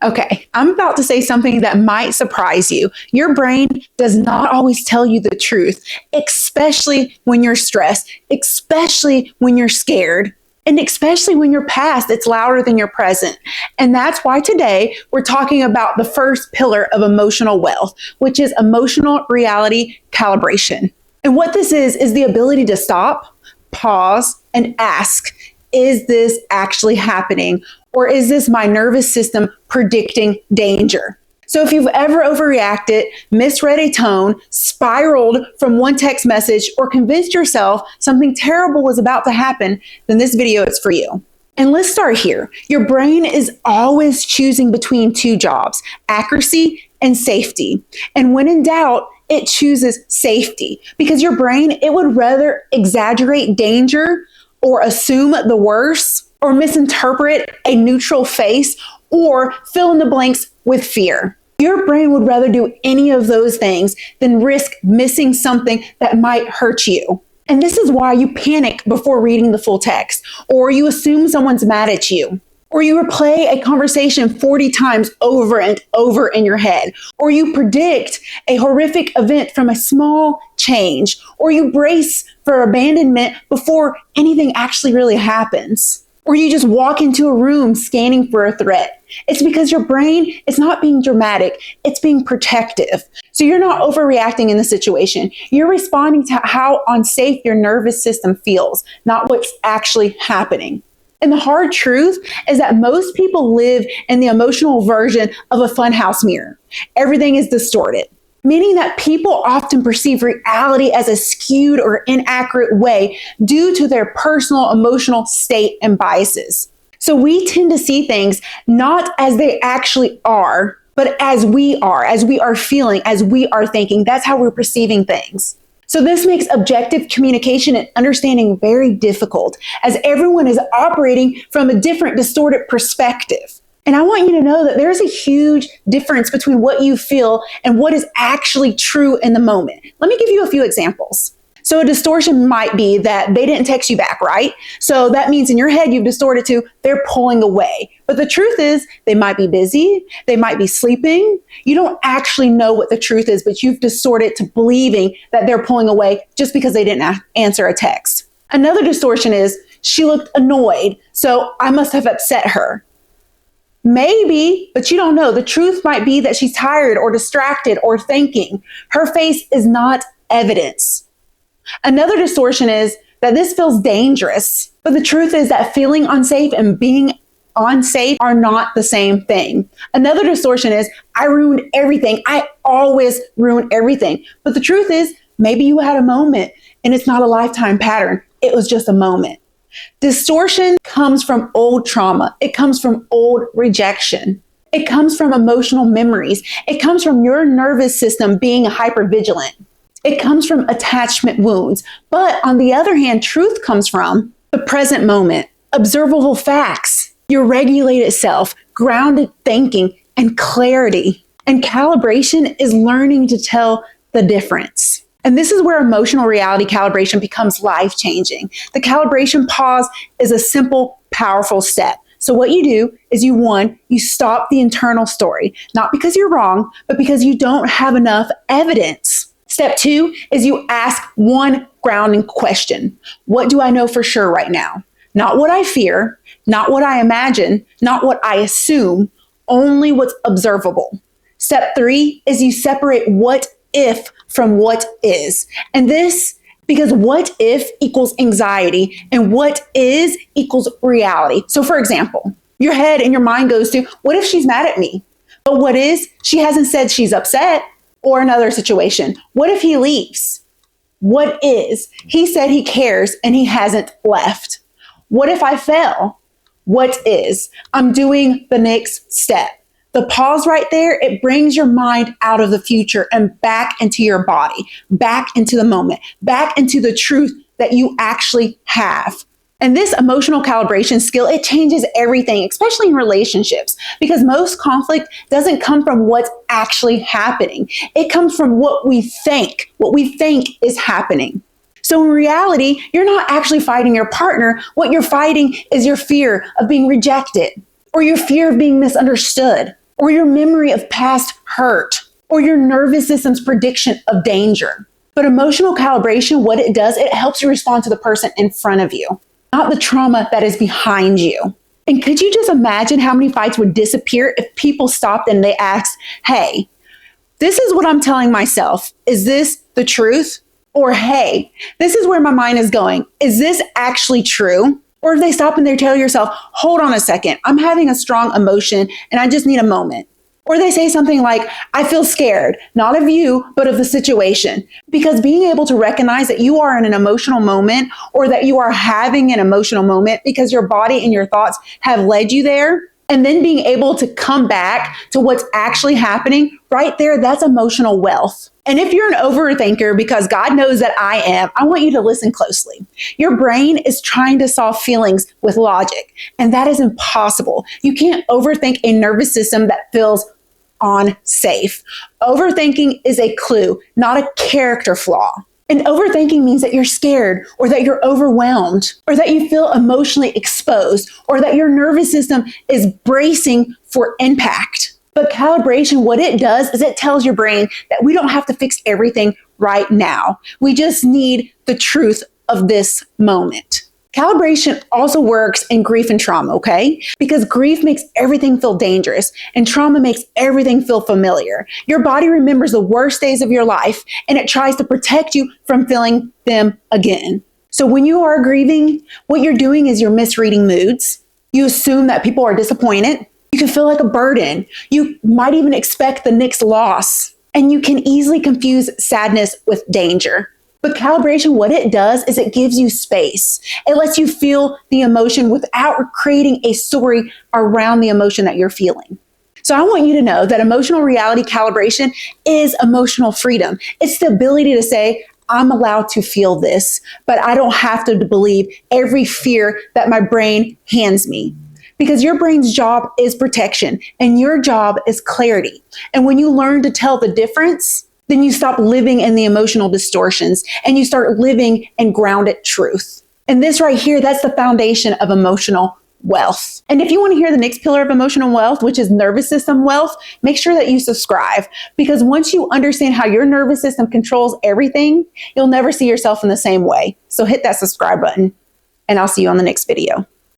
Okay, I'm about to say something that might surprise you. Your brain does not always tell you the truth, especially when you're stressed, especially when you're scared, and especially when your past, it's louder than your present. And that's why today we're talking about the first pillar of emotional wealth, which is emotional reality calibration. And what this is the ability to stop, pause, and ask, is this actually happening? Or is this my nervous system predicting danger? So if you've ever overreacted, misread a tone, spiraled from one text message, or convinced yourself something terrible was about to happen, then this video is for you. And let's start here. Your brain is always choosing between two jobs, accuracy and safety. And when in doubt, it chooses safety because your brain, it would rather exaggerate danger or assume the worst or misinterpret a neutral face or fill in the blanks with fear. Your brain would rather do any of those things than risk missing something that might hurt you. And this is why you panic before reading the full text, or you assume someone's mad at you, or you replay a conversation 40 times over and over in your head, or you predict a horrific event from a small change, or you brace for abandonment before anything actually really happens. Or you just walk into a room scanning for a threat. It's because your brain is not being dramatic, it's being protective. So you're not overreacting in the situation. You're responding to how unsafe your nervous system feels, not what's actually happening. And the hard truth is that most people live in the emotional version of a funhouse mirror. Everything is distorted, meaning that people often perceive reality as a skewed or inaccurate way due to their personal emotional state and biases. So we tend to see things not as they actually are, but as we are feeling, as we are thinking. That's how we're perceiving things. So this makes objective communication and understanding very difficult, as everyone is operating from a different distorted perspective. And I want you to know that there's a huge difference between what you feel and what is actually true in the moment. Let me give you a few examples. So a distortion might be that they didn't text you back, right? So that means in your head you've distorted to they're pulling away. But the truth is they might be busy, they might be sleeping. You don't actually know what the truth is, but you've distorted to believing that they're pulling away just because they didn't answer a text. Another distortion is she looked annoyed, so I must have upset her. Maybe, but you don't know. The truth might be that she's tired or distracted or thinking. Her face is not evidence. Another distortion is that this feels dangerous, but the truth is that feeling unsafe and being unsafe are not the same thing. Another distortion is I ruined everything. I always ruin everything. But the truth is maybe you had a moment and it's not a lifetime pattern. It was just a moment. Distortion comes from old trauma. It comes from old rejection. It comes from emotional memories. It comes from your nervous system being hypervigilant. It comes from attachment wounds. But on the other hand, truth comes from the present moment, observable facts, your regulated self, grounded thinking, and clarity. And calibration is learning to tell the difference. And this is where emotional reality calibration becomes life-changing. The calibration pause is a simple, powerful step. So what you do is you stop the internal story, not because you're wrong, but because you don't have enough evidence. Step 2 is you ask one grounding question. What do I know for sure right now? Not what I fear, not what I imagine, not what I assume, only what's observable. Step 3 is you separate what if from what is. And this, because what if equals anxiety and what is equals reality. So for example, your head and your mind goes to, what if she's mad at me? But what is, she hasn't said she's upset. Or another situation, what if he leaves? What is, he said he cares and he hasn't left. What if I fail? What is, I'm doing the next step. The pause right there, it brings your mind out of the future and back into your body, back into the moment, back into the truth that you actually have. And this emotional calibration skill, it changes everything, especially in relationships, because most conflict doesn't come from what's actually happening. It comes from what we think is happening. So in reality, you're not actually fighting your partner. What you're fighting is your fear of being rejected or your fear of being misunderstood. or your memory of past hurt, or your nervous system's prediction of danger. But emotional calibration, what it does, it helps you respond to the person in front of you, not the trauma that is behind you. And could you just imagine how many fights would disappear if people stopped and they asked, hey, this is what I'm telling myself. Is this the truth? Or, hey, this is where my mind is going. Is this actually true? Or if they stop and they tell yourself, hold on a second, I'm having a strong emotion and I just need a moment. Or they say something like, I feel scared, not of you, but of the situation. Because being able to recognize that you are in an emotional moment or that you are having an emotional moment because your body and your thoughts have led you there, and then being able to come back to what's actually happening right there, that's emotional wealth. And if you're an overthinker, because God knows that I am, I want you to listen closely. Your brain is trying to solve feelings with logic, and that is impossible. You can't overthink a nervous system that feels unsafe. Overthinking is a clue, not a character flaw. And overthinking means that you're scared or that you're overwhelmed or that you feel emotionally exposed or that your nervous system is bracing for impact. But calibration, what it does is it tells your brain that we don't have to fix everything right now. We just need the truth of this moment. Calibration also works in grief and trauma, okay? Because grief makes everything feel dangerous and trauma makes everything feel familiar. Your body remembers the worst days of your life and it tries to protect you from feeling them again. So when you are grieving, what you're doing is you're misreading moods. You assume that people are disappointed. You can feel like a burden. You might even expect the next loss. And you can easily confuse sadness with danger. But calibration, what it does is it gives you space. It lets you feel the emotion without creating a story around the emotion that you're feeling. So I want you to know that emotional reality calibration is emotional freedom. It's the ability to say, I'm allowed to feel this, but I don't have to believe every fear that my brain hands me. Because your brain's job is protection and your job is clarity. And when you learn to tell the difference, then you stop living in the emotional distortions and you start living in grounded truth. And this right here, that's the foundation of emotional wealth. And if you want to hear the next pillar of emotional wealth, which is nervous system wealth, make sure that you subscribe. Because once you understand how your nervous system controls everything, you'll never see yourself in the same way. So hit that subscribe button and I'll see you on the next video.